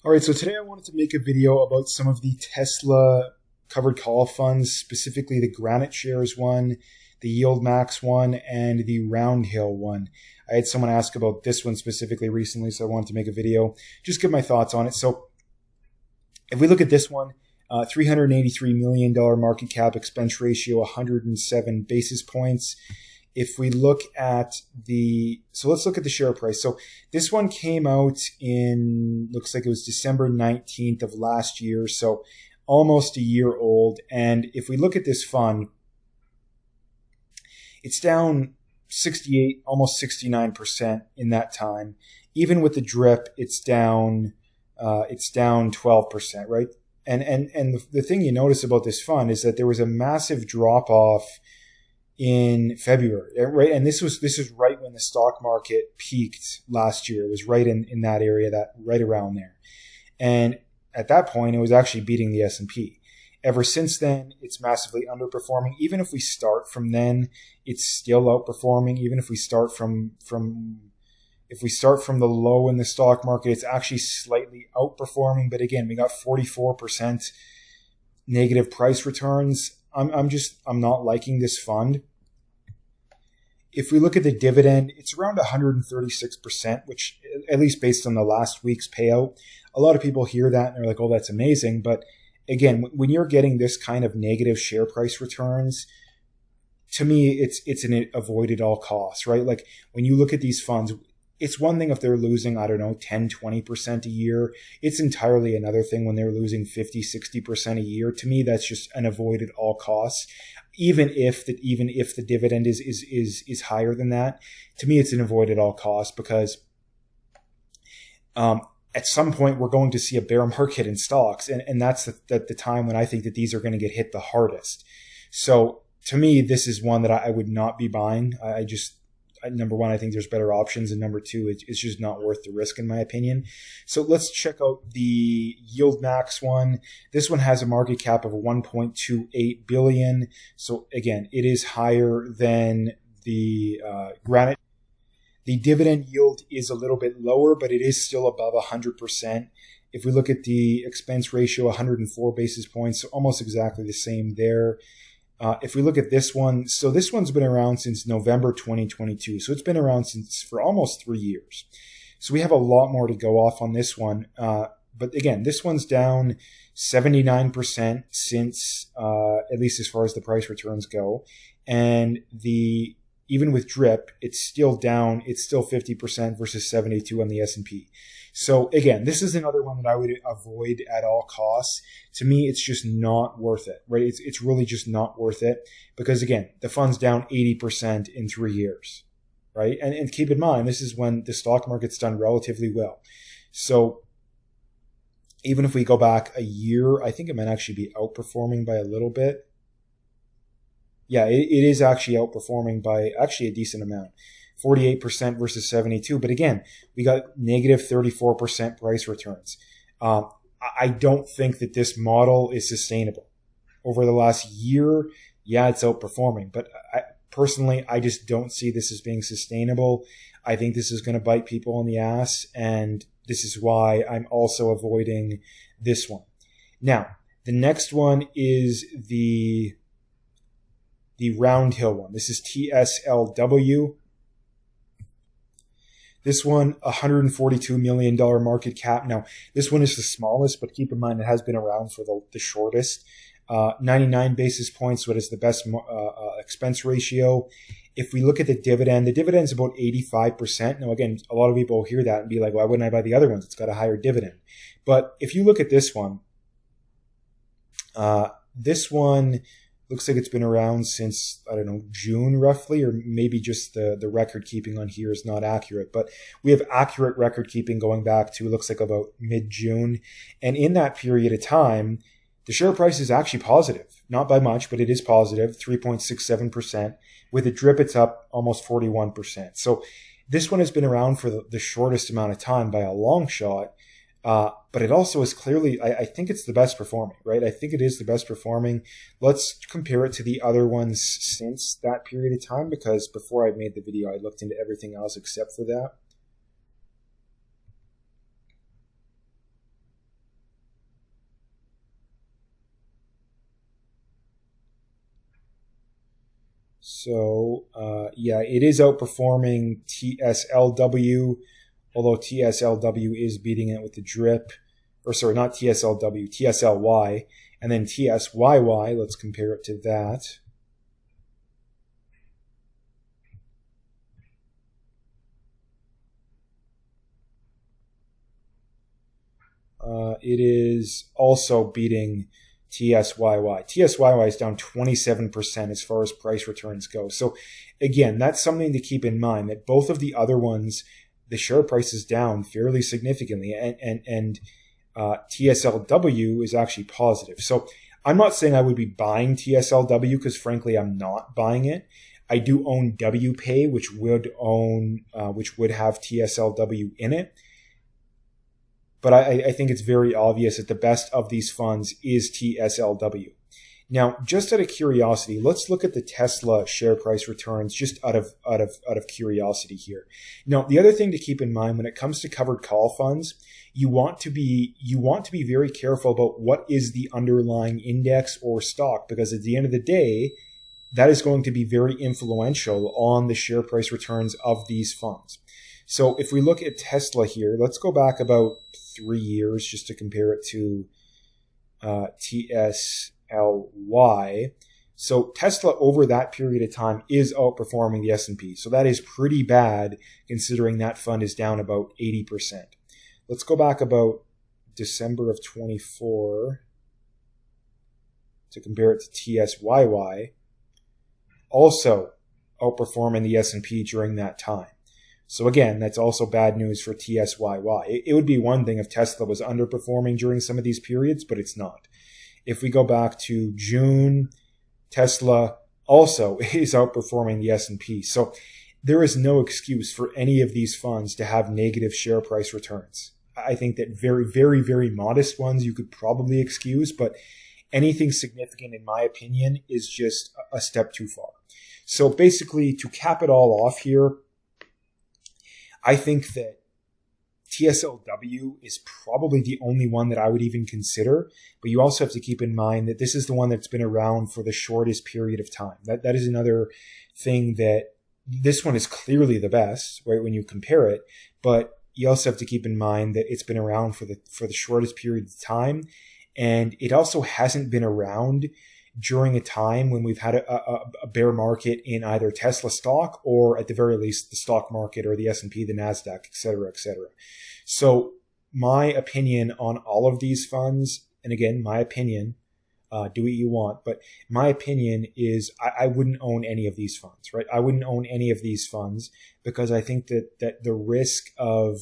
All right, so today I wanted to make a video about some of the Tesla covered call funds, specifically the GraniteShares one, the YieldMax one, and the Roundhill one. I had someone ask about this one specifically recently, so I wanted to make a video, just give my thoughts on it. So if we look at this one, $383 million market cap, expense ratio 107 basis points. If we look at so let's look at the share price. So this one came out looks like it was December 19th of last year, so almost a year old. And if we look at this fund, it's down 68, almost 69% in that time. Even with the drip, it's down 12%, right? And the thing you notice about this fund is that there was a massive drop off in February, right? And this is right when the stock market peaked last year. It was right in that area, right around there. And at that point, it was actually beating the S&P. Ever since then, it's massively underperforming. Even if we start from then, it's still outperforming. Even if we start from the low in the stock market, it's actually slightly outperforming. But again, we got 44% negative price returns. I'm not liking this fund. If we look at the dividend, it's around 136%, which at least based on the last week's payout, a lot of people hear that and they're like, oh, that's amazing. But again, when you're getting this kind of negative share price returns, to me, it's an avoid at all costs, right? Like when you look at these funds, it's one thing if they're losing, 10, 20% a year. It's entirely another thing when they're losing 50, 60% a year. To me, that's just an avoid at all costs. Even if the dividend is higher than that, to me, it's an avoid at all costs because at some point we're going to see a bear market in stocks. And that's the time when I think that these are going to get hit the hardest. So to me, this is one that I would not be buying. Number one, I think there's better options. And number two, it's just not worth the risk in my opinion. So let's check out the YieldMax one. This one has a market cap of 1.28 billion. So again, it is higher than the Granite. The dividend yield is a little bit lower, but it is still above 100%. If we look at the expense ratio, 104 basis points, so almost exactly the same there. If we look at this one, so this one's been around since November 2022. So it's been around for almost 3 years. So we have a lot more to go off on this one. But again, this one's down 79% since, at least as far as the price returns go. And even with drip, it's still down. It's still 50% versus 72 on the S&P. So again, this is another one that I would avoid at all costs. To me, it's just not worth it, right? It's really just not worth it because again, the fund's down 80% in 3 years, right? And keep in mind, this is when the stock market's done relatively well. So even if we go back a year, I think it might actually be outperforming by a little bit. Yeah, it is actually outperforming by actually a decent amount. 48% versus 72. But again, we got negative 34% price returns. I don't think that this model is sustainable. Over the last year, yeah, it's outperforming. But personally, I just don't see this as being sustainable. I think this is going to bite people in the ass. And this is why I'm also avoiding this one. Now, the next one is the Roundhill one. This is TSLW. This one, $142 million market cap. Now, this one is the smallest, but keep in mind it has been around for the shortest. 99 basis points, what is the best expense ratio. If we look at the dividend's about 85%. Now, again, a lot of people hear that and be like, why wouldn't I buy the other ones? It's got a higher dividend. But if you look at this one looks like it's been around since, June roughly, or maybe just the record keeping on here is not accurate. But we have accurate record keeping going back to, it looks like about mid-June. And in that period of time, the share price is actually positive. Not by much, but it is positive, 3.67%. With a drip, it's up almost 41%. So this one has been around for the shortest amount of time by a long shot. But it also is clearly, I think it's the best performing, right? I think it is the best performing. Let's compare it to the other ones since that period of time, because before I made the video, I looked into everything else except for that. So yeah, it is outperforming TSLW, although TSLW is beating it with the drip. Or sorry, not TSLW, TSLY, and then TSYY. Let's compare it to that. It is also beating TSYY. TSYY is down 27% as far as price returns go. So again, that's something to keep in mind, that both of the other ones, the share price is down fairly significantly, and TSLW is actually positive. So I'm not saying I would be buying TSLW, because frankly, I'm not buying it. I do own WPay, which would have TSLW in it. But I think it's very obvious that the best of these funds is TSLW. Now, just out of curiosity, let's look at the Tesla share price returns, just out of curiosity here. Now, the other thing to keep in mind when it comes to covered call funds, you want to be very careful about what is the underlying index or stock, because at the end of the day, that is going to be very influential on the share price returns of these funds. So if we look at Tesla here, let's go back about 3 years just to compare it to TSLY. So Tesla over that period of time is outperforming the S&P. So that is pretty bad considering that fund is down about 80%. Let's go back about December of 24 to compare it to TSYY. Also outperforming the S&P during that time. So again, that's also bad news for TSYY. It would be one thing if Tesla was underperforming during some of these periods, but it's not. If we go back to June, Tesla also is outperforming the S&P. So there is no excuse for any of these funds to have negative share price returns. I think that very, very, very modest ones you could probably excuse, but anything significant, in my opinion, is just a step too far. So basically, to cap it all off here, I think that TSLW is probably the only one that I would even consider, but you also have to keep in mind that this is the one that's been around for the shortest period of time. That is another thing, that this one is clearly the best, right, when you compare it, but you also have to keep in mind that it's been around for the shortest period of time, and it also hasn't been around during a time when we've had a bear market in either Tesla stock, or at the very least the stock market, or the S&P, the NASDAQ, et cetera, et cetera. So my opinion on all of these funds, and again, my opinion, do what you want, but my opinion is I wouldn't own any of these funds, right? I wouldn't own any of these funds because I think that the risk of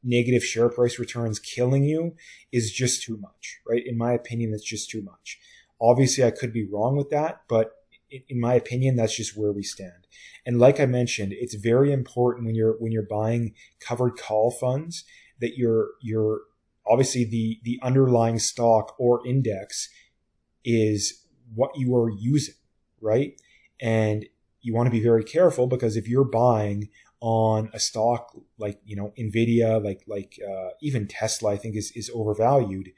negative share price returns killing you is just too much, right? In my opinion, that's just too much. Obviously, I could be wrong with that, but in my opinion, that's just where we stand. And like I mentioned, it's very important when you're buying covered call funds that you're obviously the underlying stock or index is what you are using, right? And you want to be very careful, because if you're buying on a stock like, Nvidia, like even Tesla, I think is overvalued.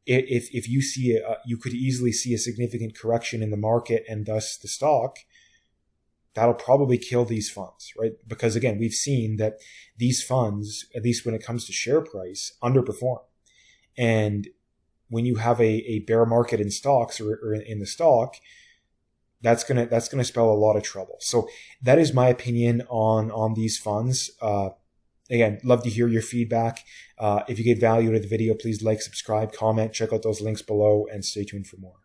If you see you could easily see a significant correction in the market and thus the stock, that'll probably kill these funds, right? Because again, we've seen that these funds, at least when it comes to share price, underperform. And when you have a bear market in stocks or in the stock, that's gonna spell a lot of trouble. So that is my opinion on these funds. Again, love to hear your feedback. If you get value out of the video, please like, subscribe, comment, check out those links below, and stay tuned for more.